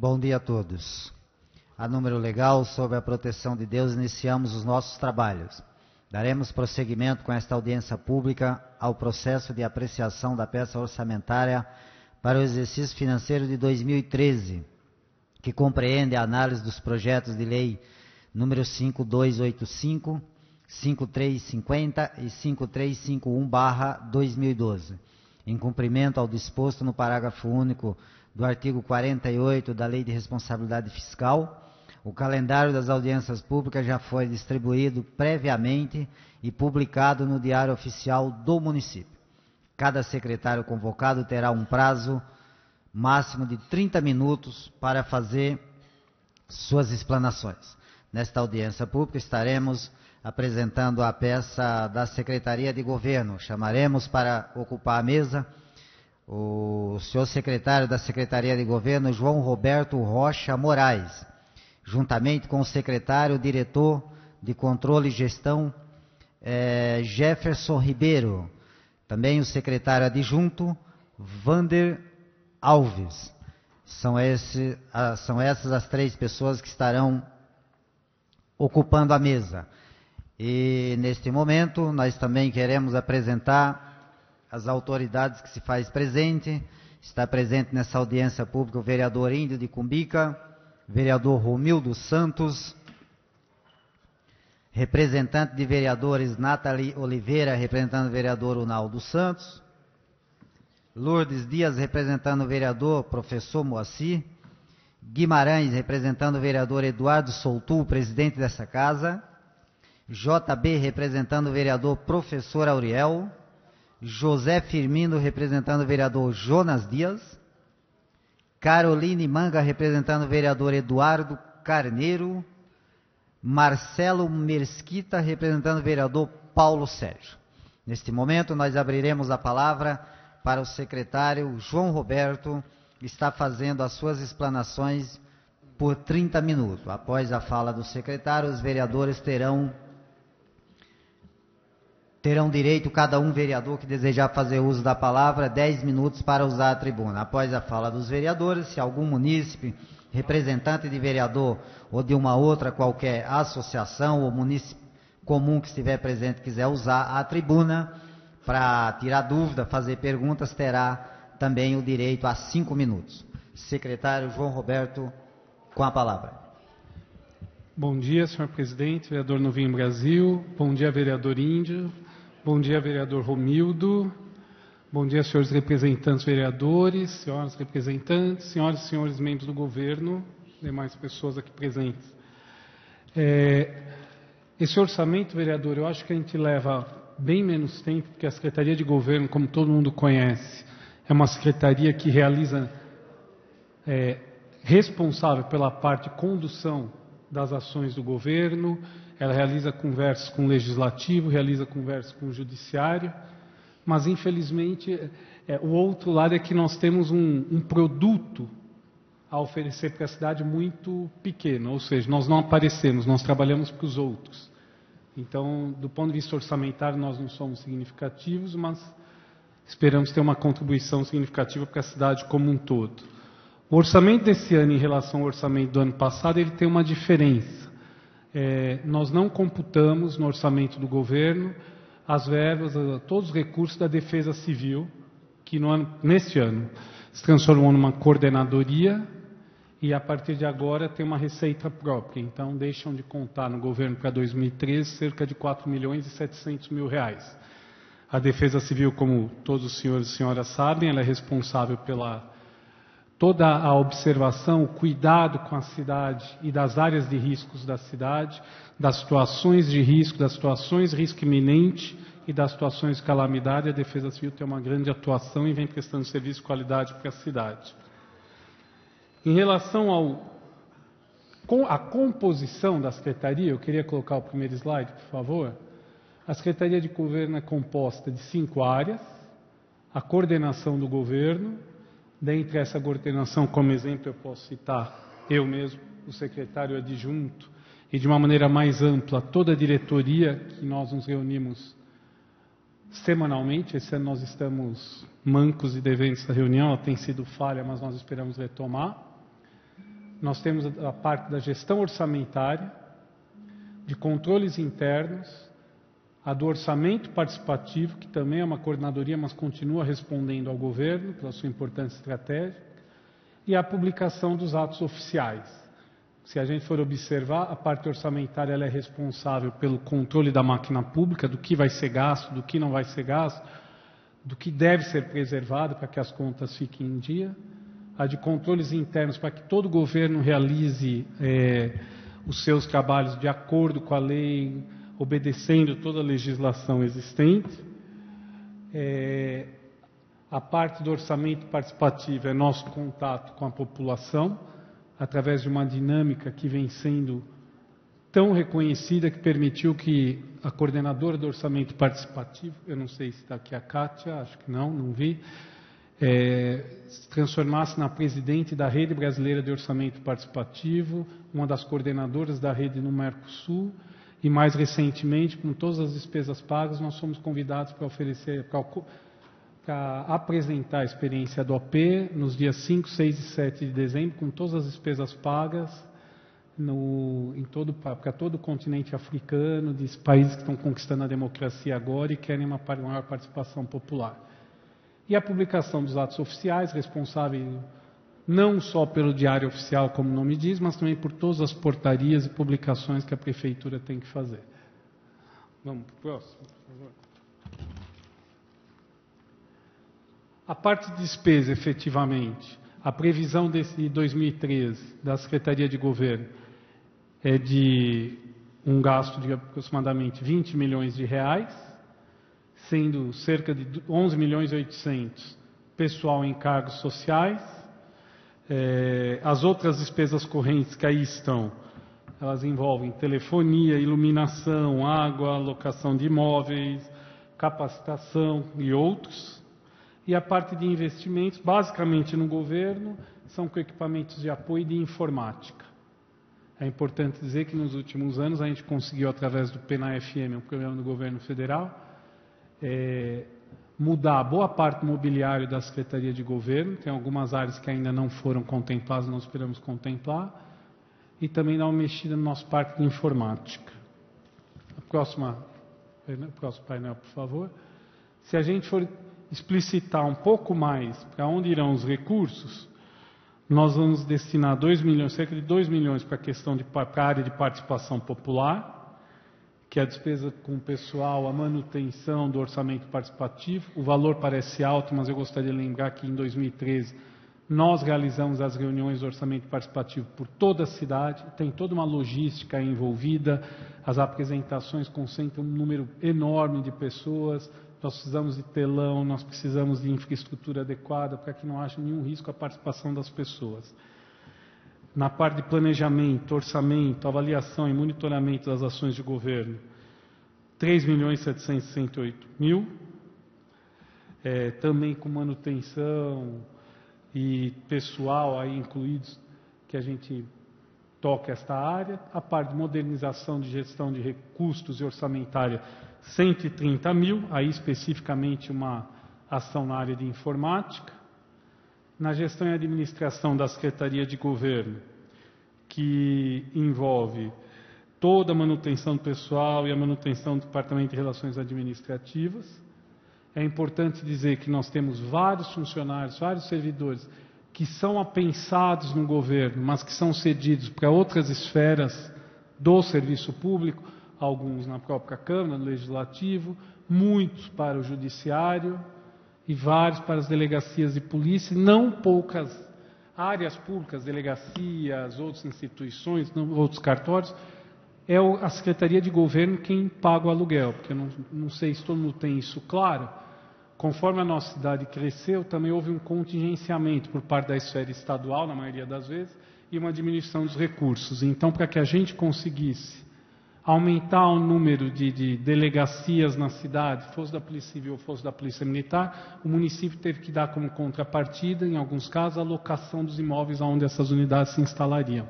Bom dia a todos. A número legal, sob a proteção de Deus, iniciamos os nossos trabalhos. Daremos prosseguimento com esta audiência pública ao processo de apreciação da peça orçamentária para o exercício financeiro de 2013, que compreende a análise dos projetos de lei número 5285, 5350 e 5351/2012, em cumprimento ao disposto no parágrafo único do artigo 48 da Lei de Responsabilidade Fiscal. O calendário das audiências públicas já foi distribuído previamente e publicado no Diário Oficial do município. Cada secretário convocado terá um prazo máximo de 30 minutos para fazer suas explanações. Nesta audiência pública estaremos apresentando a peça da Secretaria de Governo. Chamaremos para ocupar a mesa o senhor secretário da Secretaria de Governo, João Roberto Rocha Moraes, juntamente com o secretário diretor de Controle e Gestão, Jefferson Ribeiro, também o secretário adjunto, Vander Alves. São essas as três pessoas que estarão ocupando a mesa. E neste momento nós também queremos apresentar as autoridades que se faz presente. Está presente nessa audiência pública o vereador Índio de Cumbica, vereador Romildo Santos, representante de vereadores Nathalie Oliveira, representando o vereador Unaldo Santos, Lourdes Dias, representando o vereador professor Moacir, Guimarães, representando o vereador Eduardo Soutu, presidente dessa casa, JB, representando o vereador professor Auriel, José Firmino, representando o vereador Jonas Dias, Caroline Manga, representando o vereador Eduardo Carneiro, Marcelo Mesquita, representando o vereador Paulo Sérgio. Neste momento, nós abriremos a palavra para o secretário João Roberto, que está fazendo as suas explanações por 30 minutos. Após a fala do secretário, os vereadores terão direito, cada um vereador que desejar fazer uso da palavra, 10 minutos para usar a tribuna. Após a fala dos vereadores, se algum munícipe, representante de vereador ou de uma outra qualquer associação ou munícipe comum que estiver presente quiser usar a tribuna para tirar dúvida, fazer perguntas, terá também o direito a 5 minutos. Secretário João Roberto, com a palavra. Bom dia, senhor presidente, vereador Novinho Brasil. Bom dia, vereador Índio. Bom dia, vereador Romildo. Bom dia, senhores representantes vereadores, senhoras representantes, senhoras e senhores membros do governo, demais pessoas aqui presentes. Esse orçamento, vereador, eu acho que a gente leva bem menos tempo, porque a Secretaria de Governo, como todo mundo conhece, é uma secretaria que realiza, responsável pela parte de condução das ações do governo. Ela realiza conversas com o Legislativo, realiza conversas com o Judiciário, mas infelizmente o outro lado é que nós temos um produto a oferecer para a cidade muito pequeno, ou seja, nós não aparecemos, nós trabalhamos para os outros. Então, do ponto de vista orçamentário, nós não somos significativos, mas esperamos ter uma contribuição significativa para a cidade como um todo. O orçamento desse ano, em relação ao orçamento do ano passado, ele tem uma diferença. Nós não computamos no orçamento do governo as verbas, todos os recursos da Defesa Civil, que neste ano se transformou numa coordenadoria e a partir de agora tem uma receita própria. Então deixam de contar no governo para 2013 cerca de 4.700.000 reais. A Defesa Civil, como todos os senhores e senhoras sabem, ela é responsável pela toda a observação, o cuidado com a cidade e das áreas de riscos da cidade, das situações de risco iminente e das situações de calamidade. A Defesa Civil tem uma grande atuação e vem prestando serviço de qualidade para a cidade. Em relação à composição da Secretaria, eu queria colocar o primeiro slide, por favor. A Secretaria de Governo é composta de 5 áreas: a coordenação do governo. Dentre essa coordenação, como exemplo, eu posso citar eu mesmo, o secretário adjunto, e de uma maneira mais ampla, toda a diretoria, que nós nos reunimos semanalmente. Esse ano nós estamos mancos e devendo essa reunião, ela tem sido falha, mas nós esperamos retomar. nós temos a parte da gestão orçamentária, de controles internos, a do orçamento participativo, que também é uma coordenadoria, mas continua respondendo ao governo pela sua importância estratégica, e a publicação dos atos oficiais. Se a gente for observar, a parte orçamentária ela é responsável pelo controle da máquina pública, do que vai ser gasto, do que não vai ser gasto, do que deve ser preservado para que as contas fiquem em dia. A de controles internos, para que todo governo realize os seus trabalhos de acordo com a lei, obedecendo toda a legislação existente. A parte do orçamento participativo é nosso contato com a população, através de uma dinâmica que vem sendo tão reconhecida que permitiu que a coordenadora do orçamento participativo, eu não sei se está aqui a Kátia, acho que não vi, se transformasse na presidente da Rede Brasileira de Orçamento Participativo, uma das coordenadoras da rede no Mercosul, e mais recentemente, com todas as despesas pagas, nós fomos convidados para oferecer, para apresentar a experiência do OP nos dias 5, 6 e 7 de dezembro, com todas as despesas pagas para todo o continente africano, de países que estão conquistando a democracia agora e querem uma maior participação popular. E a publicação dos atos oficiais, responsável não só pelo Diário Oficial, como o nome diz, mas também por todas as portarias e publicações que a Prefeitura tem que fazer. Vamos para o próximo, por favor. A parte de despesa, efetivamente, a previsão de 2013 da Secretaria de Governo é de um gasto de aproximadamente 20 milhões de reais, sendo cerca de 11 milhões e 800 pessoal em cargos sociais. As outras despesas correntes que aí estão, elas envolvem telefonia, iluminação, água, locação de imóveis, capacitação e outros. E a parte de investimentos, basicamente no governo, são com equipamentos de apoio de informática. É importante dizer que nos últimos anos a gente conseguiu, através do PNAFM, um programa do governo federal, mudar boa parte do mobiliário da Secretaria de Governo. Tem algumas áreas que ainda não foram contempladas, nós esperamos contemplar. E também dar uma mexida no nosso parque de informática. O próximo painel, por favor. Se a gente for explicitar um pouco mais para onde irão os recursos, nós vamos destinar cerca de 2 milhões para a área de participação popular, que é a despesa com o pessoal, a manutenção do orçamento participativo. O valor parece alto, mas eu gostaria de lembrar que em 2013 nós realizamos as reuniões do orçamento participativo por toda a cidade, tem toda uma logística envolvida, as apresentações concentram um número enorme de pessoas, nós precisamos de telão, nós precisamos de infraestrutura adequada para que não haja nenhum risco à participação das pessoas. Na parte de planejamento, orçamento, avaliação e monitoramento das ações de governo, 3.768.000, também com manutenção e pessoal aí incluídos, que a gente toca esta área. A parte de modernização de gestão de custos e orçamentária, 130.000, aí especificamente uma ação na área de informática. Na gestão e administração da Secretaria de Governo, que envolve toda a manutenção do pessoal e a manutenção do Departamento de Relações Administrativas. É importante dizer que nós temos vários funcionários, vários servidores que são apensados no governo, mas que são cedidos para outras esferas do serviço público, alguns na própria Câmara, no Legislativo, muitos para o Judiciário e vários para as delegacias de polícia, não poucas áreas públicas, delegacias, outras instituições, outros cartórios. É a Secretaria de Governo quem paga o aluguel, porque eu não sei se todo mundo tem isso claro. Conforme a nossa cidade cresceu, também houve um contingenciamento por parte da esfera estadual, na maioria das vezes, e uma diminuição dos recursos. Então, para que a gente conseguisse aumentar o número de delegacias na cidade, fosse da Polícia Civil ou fosse da Polícia Militar, o município teve que dar como contrapartida, em alguns casos, a locação dos imóveis onde essas unidades se instalariam.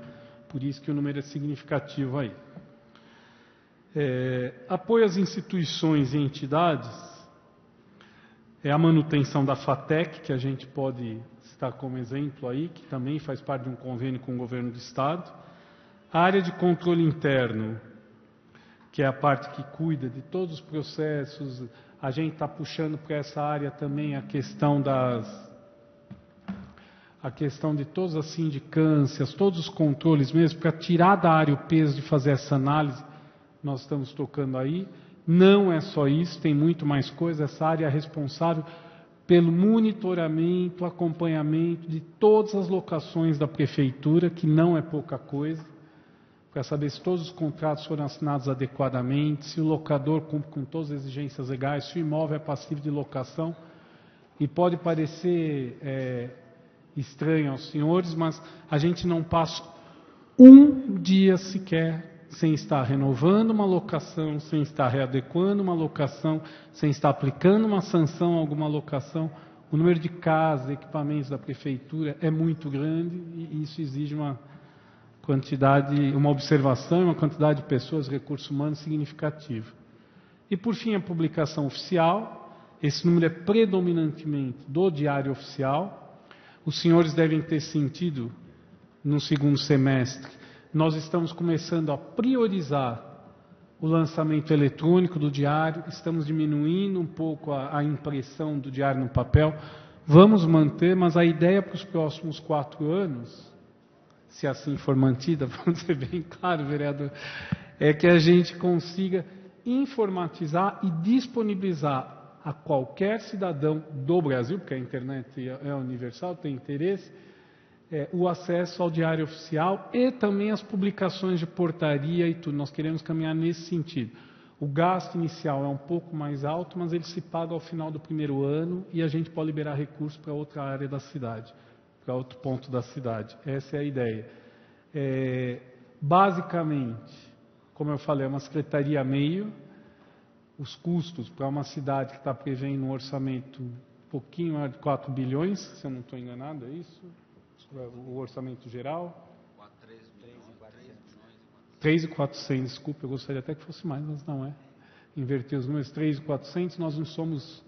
Por isso que o número é significativo aí. Apoio às instituições e entidades, é a manutenção da FATEC, que a gente pode citar como exemplo aí, que também faz parte de um convênio com o governo do Estado. A área de controle interno, que é a parte que cuida de todos os processos, a gente está puxando para essa área também a questão de todas as sindicâncias, todos os controles mesmo, para tirar da área o peso de fazer essa análise, nós estamos tocando aí. Não é só isso, tem muito mais coisa. Essa área é responsável pelo monitoramento, acompanhamento de todas as locações da prefeitura, que não é pouca coisa, para saber se todos os contratos foram assinados adequadamente, se o locador cumpre com todas as exigências legais, se o imóvel é passivo de locação. E pode parecer estranho aos senhores, mas a gente não passa um dia sequer sem estar renovando uma locação, sem estar readequando uma locação, sem estar aplicando uma sanção a alguma locação. O número de casas, equipamentos da prefeitura é muito grande e isso exige uma observação e uma quantidade de pessoas, recursos humanos significativa. E por fim, a publicação oficial. Esse número é predominantemente do Diário Oficial. Os senhores devem ter sentido no segundo semestre. Nós estamos começando a priorizar o lançamento eletrônico do diário, estamos diminuindo um pouco a impressão do diário no papel. Vamos manter, mas a ideia para os próximos 4 anos, se assim for mantida, vamos ser bem claro, vereador, é que a gente consiga informatizar e disponibilizar a qualquer cidadão do Brasil, porque a internet é universal, tem interesse, o acesso ao Diário Oficial e também as publicações de portaria e tudo. Nós queremos caminhar nesse sentido. O gasto inicial é um pouco mais alto, mas ele se paga ao final do primeiro ano e a gente pode liberar recursos para outra área da cidade, para outro ponto da cidade. Essa é a ideia. Basicamente, como eu falei, é uma secretaria a meio. Os custos para uma cidade que está prevendo um orçamento um pouquinho maior de 4 bilhões, se eu não estou enganado, é isso? O orçamento geral? 3.400, desculpa, eu gostaria até que fosse mais, mas não é. Inverter os números, 3.400, nós não somos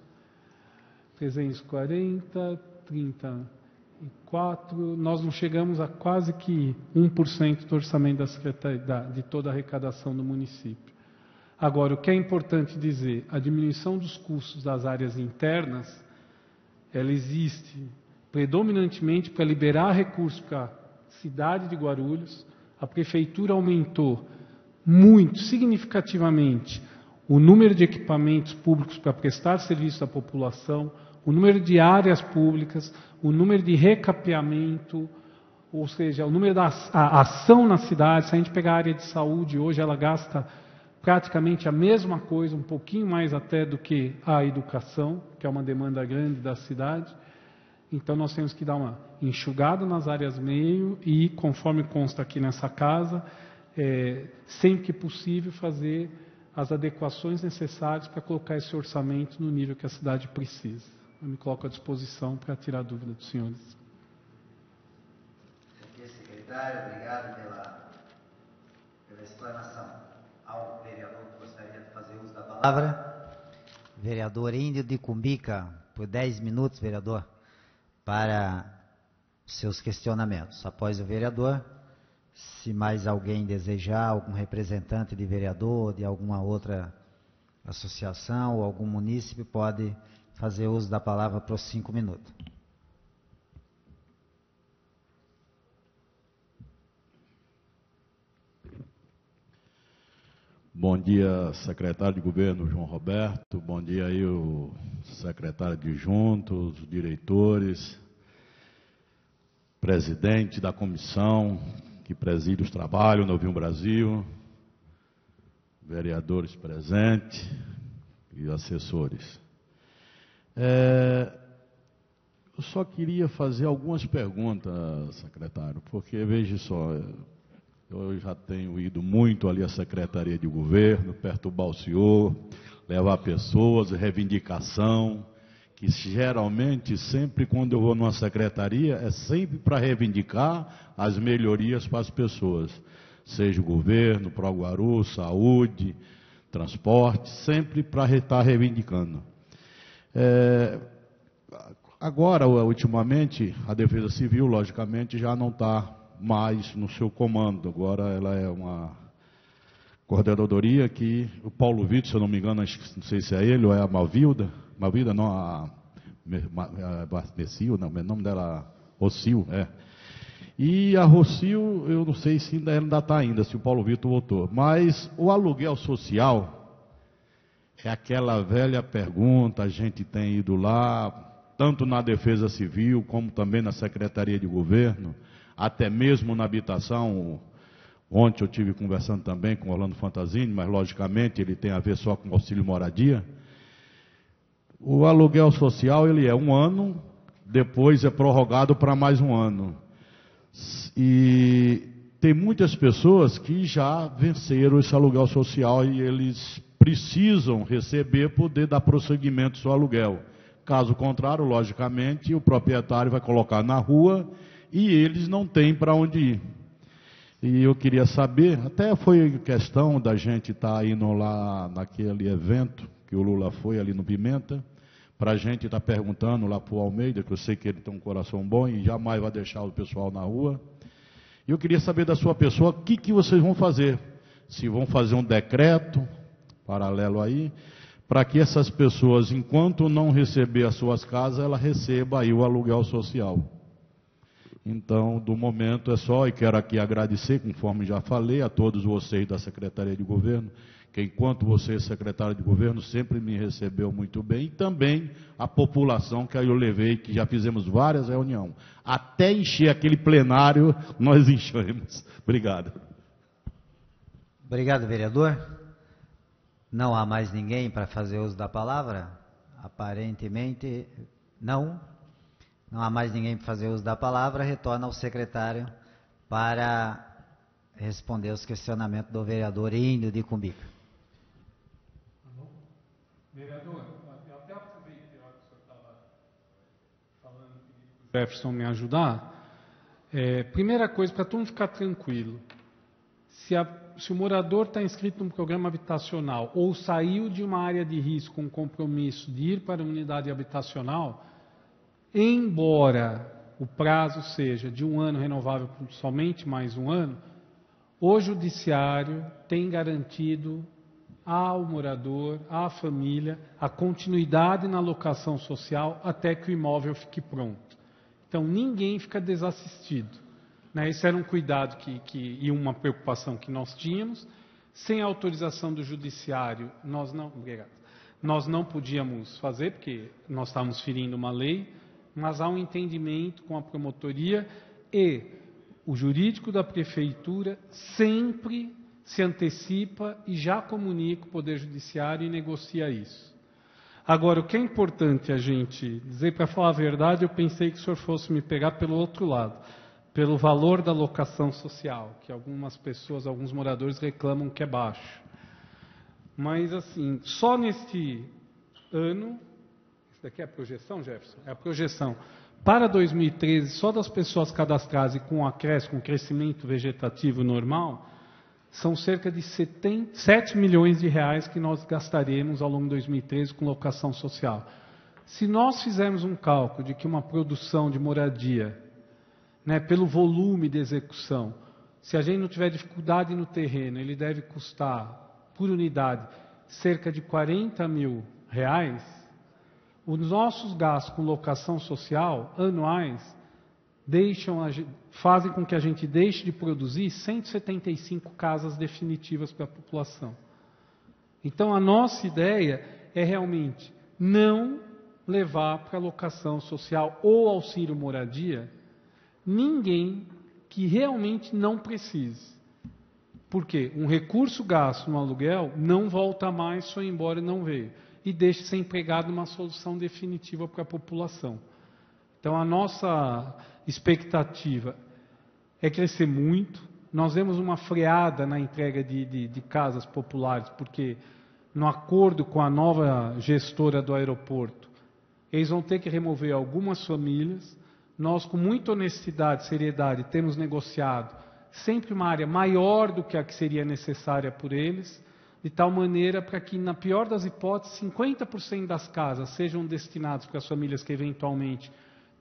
340, 34, nós não chegamos a quase que 1% do orçamento da Secretaria, de toda a arrecadação do município. Agora, o que é importante dizer, a diminuição dos custos das áreas internas, ela existe predominantemente para liberar recursos para a cidade de Guarulhos. A prefeitura aumentou muito, significativamente, o número de equipamentos públicos para prestar serviço à população, o número de áreas públicas, o número de recapeamento, ou seja, o número da ação na cidade. Se a gente pegar a área de saúde, hoje ela gasta praticamente a mesma coisa, um pouquinho mais até do que a educação, que é uma demanda grande da cidade. Então nós temos que dar uma enxugada nas áreas meio e, conforme consta aqui nessa casa, sempre que possível fazer as adequações necessárias para colocar esse orçamento no nível que a cidade precisa. Eu me coloco à disposição para tirar a dúvida dos senhores. Secretário, obrigado pela explanação. Ao vereador que gostaria de fazer uso da palavra, vereador Índio de Cumbica, por 10 minutos, vereador, para seus questionamentos. Após o vereador, se mais alguém desejar, algum representante de vereador, de alguma outra associação ou algum munícipe, pode fazer uso da palavra por 5 minutos. Bom dia, secretário de governo João Roberto, bom dia aí o secretário adjunto, os diretores, presidente da comissão que preside os trabalhos no Novinho Brasil, vereadores presentes e assessores. Eu só queria fazer algumas perguntas, secretário, porque veja só, eu já tenho ido muito ali à Secretaria de Governo, perturbar o senhor, levar pessoas, reivindicação, que geralmente, sempre quando eu vou numa secretaria, é sempre para reivindicar as melhorias para as pessoas. Seja o governo, Proguaru, saúde, transporte, sempre para estar reivindicando. Agora, ultimamente, a Defesa Civil, logicamente, já não está mais no seu comando. Agora ela é uma coordenadoria que o Paulo Vitor, se eu não me engano, não sei se é ele ou é a Malvilda, não, a Messil, não, o nome dela Rocio, E a Rocio, eu não sei se ainda está ainda, se o Paulo Vitor voltou. Mas o aluguel social é aquela velha pergunta, a gente tem ido lá, tanto na Defesa Civil, como também na Secretaria de Governo, até mesmo na habitação. Ontem eu estive conversando também com o Orlando Fantasini, mas logicamente ele tem a ver só com auxílio moradia. O aluguel social, ele é 1 ano, depois é prorrogado para mais 1 ano. E tem muitas pessoas que já venceram esse aluguel social e eles precisam receber, poder dar prosseguimento ao seu aluguel. Caso contrário, logicamente, o proprietário vai colocar na rua e eles não têm para onde ir. E eu queria saber, até foi questão da gente estar indo lá naquele evento que o Lula foi ali no Pimenta, para a gente estar perguntando lá para o Almeida, que eu sei que ele tem um coração bom e jamais vai deixar o pessoal na rua. E eu queria saber da sua pessoa, o que vocês vão fazer? Se vão fazer um decreto, paralelo aí, para que essas pessoas, enquanto não receber as suas casas, ela receba aí o aluguel social. Então, do momento é só, e quero aqui agradecer, conforme já falei, a todos vocês da Secretaria de Governo, que enquanto você é secretário de Governo, sempre me recebeu muito bem, e também a população que aí eu levei, que já fizemos várias reuniões. Até encher aquele plenário, nós enchemos. Obrigado. Obrigado, vereador. Não há mais ninguém para fazer uso da palavra? Aparentemente, não. Não há mais ninguém para fazer uso da palavra, retorna ao secretário para responder os questionamentos do vereador Índio de Cumbica. Vereador, eu até aproveitei a hora que o senhor estava falando que o Jefferson me ajudar. Primeira coisa, para todo mundo ficar tranquilo, se o morador está inscrito num programa habitacional ou saiu de uma área de risco com compromisso de ir para a unidade habitacional, embora o prazo seja de 1 ano renovável por somente mais 1 ano, o judiciário tem garantido ao morador, à família, a continuidade na locação social até que o imóvel fique pronto. Então, ninguém fica desassistido. Esse era um cuidado e uma preocupação que nós tínhamos. Sem autorização do judiciário, nós não podíamos fazer, porque nós estávamos ferindo uma lei, mas há um entendimento com a promotoria e o jurídico da prefeitura sempre se antecipa e já comunica o Poder Judiciário e negocia isso. Agora, o que é importante a gente dizer, para falar a verdade, eu pensei que o senhor fosse me pegar pelo outro lado, pelo valor da locação social, que algumas pessoas, alguns moradores reclamam que é baixo. Mas, assim, só neste ano... Isso daqui é a projeção, Jefferson? É a projeção. Para 2013, só das pessoas cadastradas e com acréscimo, com crescimento vegetativo normal, são cerca de 7 milhões de reais que nós gastaremos ao longo de 2013 com locação social. Se nós fizermos um cálculo de que uma produção de moradia, pelo volume de execução, se a gente não tiver dificuldade no terreno, ele deve custar, por unidade, cerca de 40 mil reais, os nossos gastos com locação social anuais fazem com que a gente deixe de produzir 175 casas definitivas para a população. Então, a nossa ideia é realmente não levar para locação social ou auxílio moradia ninguém que realmente não precise. Por quê? Um recurso gasto no aluguel não volta mais, foi embora e não veio. E deixa de ser empregado numa solução definitiva para a população. Então, a nossa expectativa é crescer muito. Nós vemos uma freada na entrega de casas populares, porque no acordo com a nova gestora do aeroporto, eles vão ter que remover algumas famílias. Nós, com muita honestidade e seriedade, temos negociado sempre uma área maior do que a que seria necessária por eles, de tal maneira para que, na pior das hipóteses, 50% das casas sejam destinadas para as famílias que eventualmente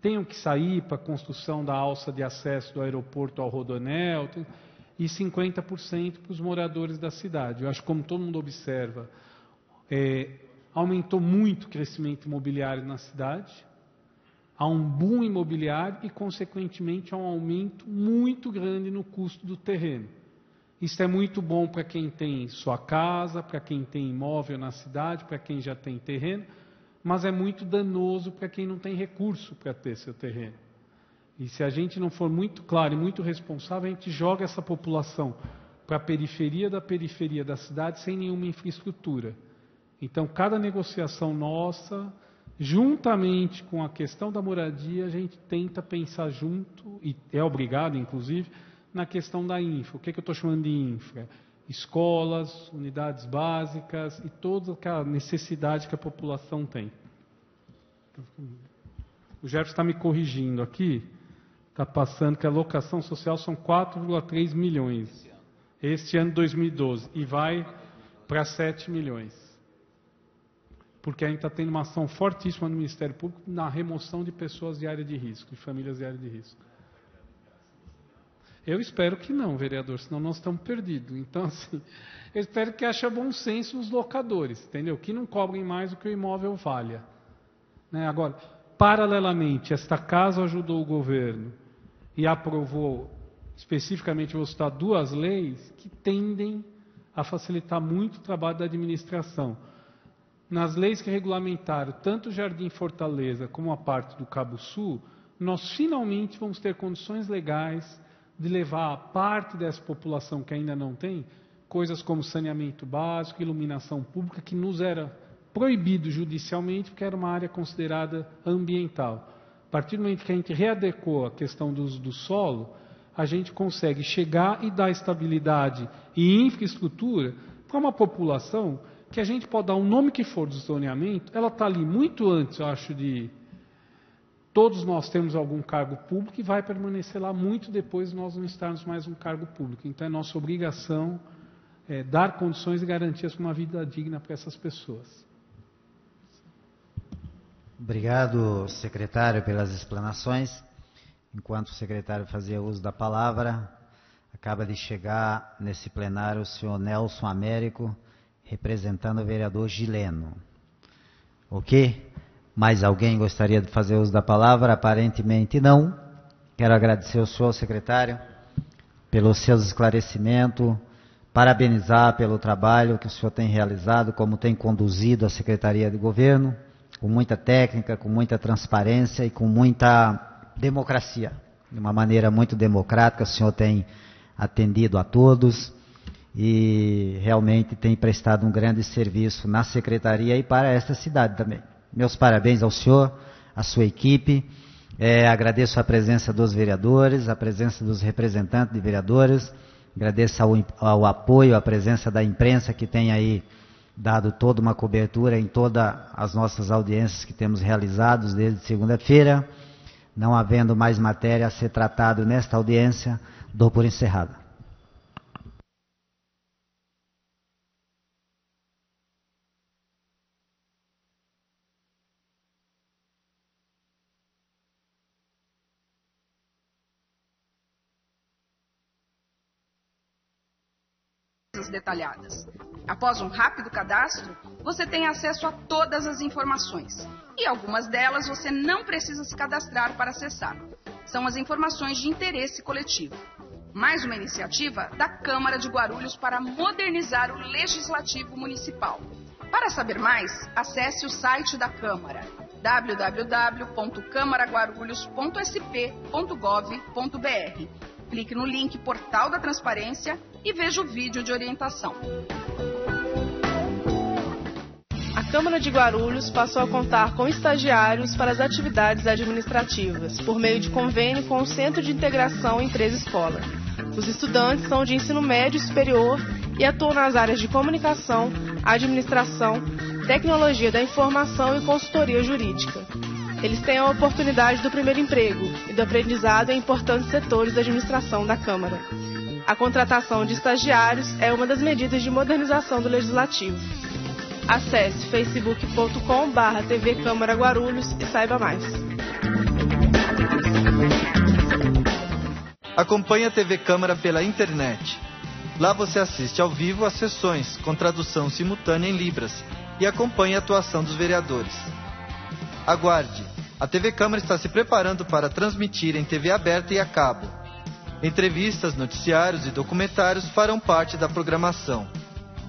tenham que sair para a construção da alça de acesso do aeroporto ao Rodoanel, e 50% para os moradores da cidade. Eu acho que, como todo mundo observa, aumentou muito o crescimento imobiliário na cidade, há um boom imobiliário e, consequentemente, há um aumento muito grande no custo do terreno. Isso é muito bom para quem tem sua casa, para quem tem imóvel na cidade, para quem já tem terreno, mas é muito danoso para quem não tem recurso para ter seu terreno. E se a gente não for muito claro e muito responsável, a gente joga essa população para a periferia da cidade sem nenhuma infraestrutura. Então, cada negociação nossa, juntamente com a questão da moradia, a gente tenta pensar junto, e é obrigado, inclusive, na questão da infra. O que eu estou chamando de infra? Escolas, unidades básicas e toda aquela necessidade que a população tem. O Jefferson está me corrigindo aqui, está passando que a locação social são 4,3 milhões. Este ano, 2012, e vai para 7 milhões. Porque a gente está tendo uma ação fortíssima no Ministério Público na remoção de pessoas de área de risco, de famílias de área de risco. Eu espero que não, vereador, senão nós estamos perdidos. Então, assim, eu espero que haja bom senso os locadores, entendeu? Que não cobrem mais do que o imóvel valha. Né? Agora, paralelamente, esta casa ajudou o governo e aprovou, especificamente, vou citar 2 leis que tendem a facilitar muito o trabalho da administração. Nas leis que regulamentaram tanto o Jardim Fortaleza como a parte do Cabo Sul, nós finalmente vamos ter condições legais de levar a parte dessa população que ainda não tem, coisas como saneamento básico, iluminação pública, que nos era proibido judicialmente, porque era uma área considerada ambiental. A partir do momento que a gente readequou a questão do solo, a gente consegue chegar e dar estabilidade e infraestrutura para uma população que a gente pode dar o nome que for do zoneamento, ela está ali muito antes, eu acho, de todos nós temos algum cargo público e vai permanecer lá muito depois de nós não estarmos mais um cargo público. Então é nossa obrigação dar condições e garantias para uma vida digna para essas pessoas. Obrigado, secretário, pelas explanações. Enquanto o secretário fazia uso da palavra, acaba de chegar nesse plenário o senhor Nelson Américo, representando o vereador Gileno. Ok? Mais alguém gostaria de fazer uso da palavra? Aparentemente não. Quero agradecer ao senhor secretário pelos seus esclarecimentos, parabenizar pelo trabalho que o senhor tem realizado, como tem conduzido a Secretaria de Governo, com muita técnica, com muita transparência e com muita democracia. De uma maneira muito democrática, o senhor tem atendido a todos e realmente tem prestado um grande serviço na Secretaria e para esta cidade também. Meus parabéns ao senhor, à sua equipe. Agradeço a presença dos vereadores, a presença dos representantes de vereadores. Agradeço ao apoio, a presença da imprensa que tem aí dado toda uma cobertura em todas as nossas audiências que temos realizados desde segunda-feira. Não havendo mais matéria a ser tratado nesta audiência, dou por encerrada. Detalhadas. Após um rápido cadastro, você tem acesso a todas as informações. E algumas delas você não precisa se cadastrar para acessar. São as informações de interesse coletivo. Mais uma iniciativa da Câmara de Guarulhos para modernizar o Legislativo Municipal. Para saber mais, acesse o site da Câmara, www.câmaraguarulhos.sp.gov.br. Clique no link Portal da Transparência e veja o vídeo de orientação. A Câmara de Guarulhos passou a contar com estagiários para as atividades administrativas, por meio de convênio com o Centro de Integração Empresa Escola. Os estudantes são de ensino médio e superior e atuam nas áreas de comunicação, administração, tecnologia da informação e consultoria jurídica. Eles têm a oportunidade do primeiro emprego e do aprendizado em importantes setores da administração da Câmara. A contratação de estagiários é uma das medidas de modernização do Legislativo. Acesse facebook.com/TV Câmara Guarulhos e saiba mais. Acompanhe a TV Câmara pela internet. Lá você assiste ao vivo às sessões com tradução simultânea em Libras e acompanhe a atuação dos vereadores. Aguarde! A TV Câmara está se preparando para transmitir em TV aberta e a cabo. Entrevistas, noticiários e documentários farão parte da programação.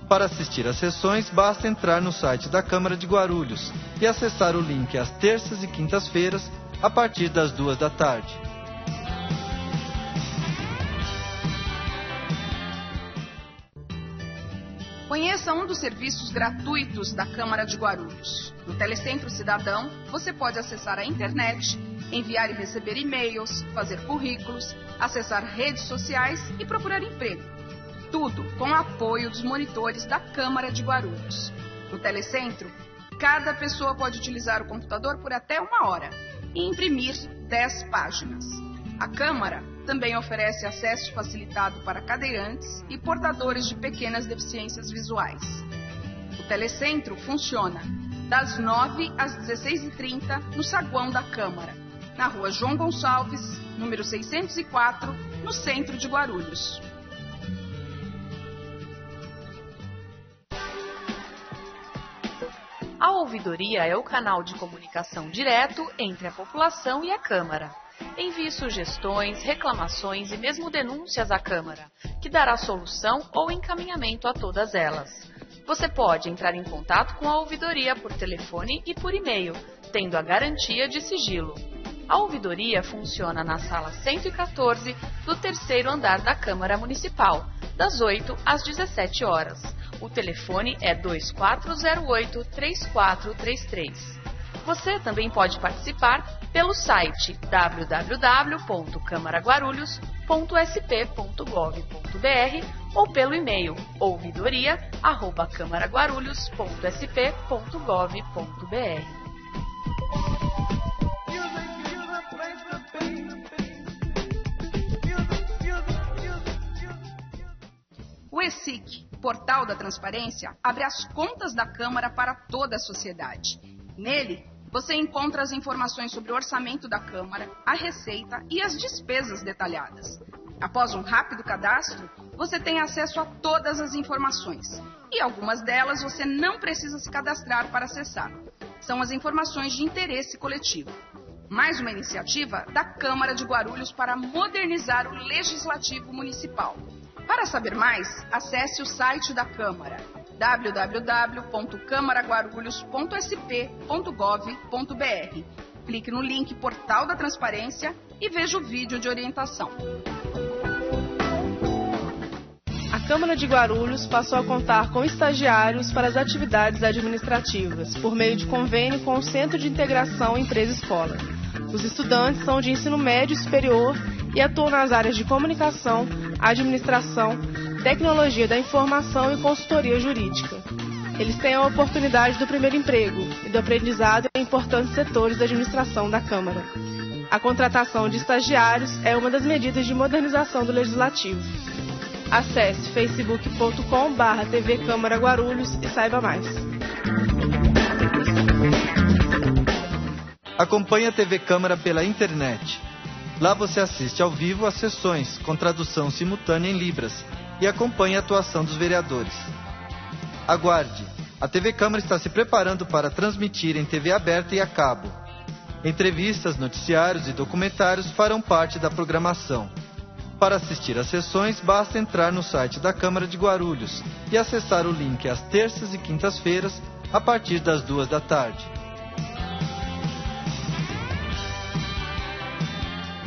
Para assistir às sessões, basta entrar no site da Câmara de Guarulhos e acessar o link às terças e quintas-feiras, a partir das 14h. Conheça um dos serviços gratuitos da Câmara de Guarulhos. No Telecentro Cidadão, você pode acessar a internet, enviar e receber e-mails, fazer currículos, acessar redes sociais e procurar emprego. Tudo com o apoio dos monitores da Câmara de Guarulhos. No Telecentro, cada pessoa pode utilizar o computador por até 1 hora e imprimir 10 páginas. A Câmara também oferece acesso facilitado para cadeirantes e portadores de pequenas deficiências visuais. O Telecentro funciona das 9 às 16h30 no saguão da Câmara, na Rua João Gonçalves, número 604, no centro de Guarulhos. A ouvidoria é o canal de comunicação direto entre a população e a Câmara. Envie sugestões, reclamações e mesmo denúncias à Câmara, que dará solução ou encaminhamento a todas elas. Você pode entrar em contato com a ouvidoria por telefone e por e-mail, tendo a garantia de sigilo. A ouvidoria funciona na sala 114 do 3º andar da Câmara Municipal, das 8 às 17 horas. O telefone é 2408-3433. Você também pode participar pelo site www.camaraguarulhos.sp.gov.br ou pelo e-mail ouvidoria@camaraguarulhos.sp.gov.br. O ESIC, Portal da Transparência, abre as contas da Câmara para toda a sociedade. Nele, você encontra as informações sobre o orçamento da Câmara, a receita e as despesas detalhadas. Após um rápido cadastro, você tem acesso a todas as informações. E algumas delas você não precisa se cadastrar para acessar. São as informações de interesse coletivo. Mais uma iniciativa da Câmara de Guarulhos para modernizar o Legislativo Municipal. Para saber mais, acesse o site da Câmara, www.camaraguarulhos.sp.gov.br. Clique no link Portal da Transparência e veja o vídeo de orientação. A Câmara de Guarulhos passou a contar com estagiários para as atividades administrativas, por meio de convênio com o Centro de Integração Empresa-Escola. Os estudantes são de ensino médio e superior e atuam nas áreas de comunicação, administração, tecnologia da informação e consultoria jurídica. Eles têm a oportunidade do primeiro emprego e do aprendizado em importantes setores da administração da Câmara. A contratação de estagiários é uma das medidas de modernização do Legislativo. Acesse facebook.com/TV Câmara Guarulhos e saiba mais. Acompanhe a TV Câmara pela internet. Lá você assiste ao vivo às sessões com tradução simultânea em Libras e acompanhe a atuação dos vereadores. Aguarde! A TV Câmara está se preparando para transmitir em TV aberta e a cabo. Entrevistas, noticiários e documentários farão parte da programação. Para assistir às sessões, basta entrar no site da Câmara de Guarulhos e acessar o link às terças e quintas-feiras, a partir das 14h.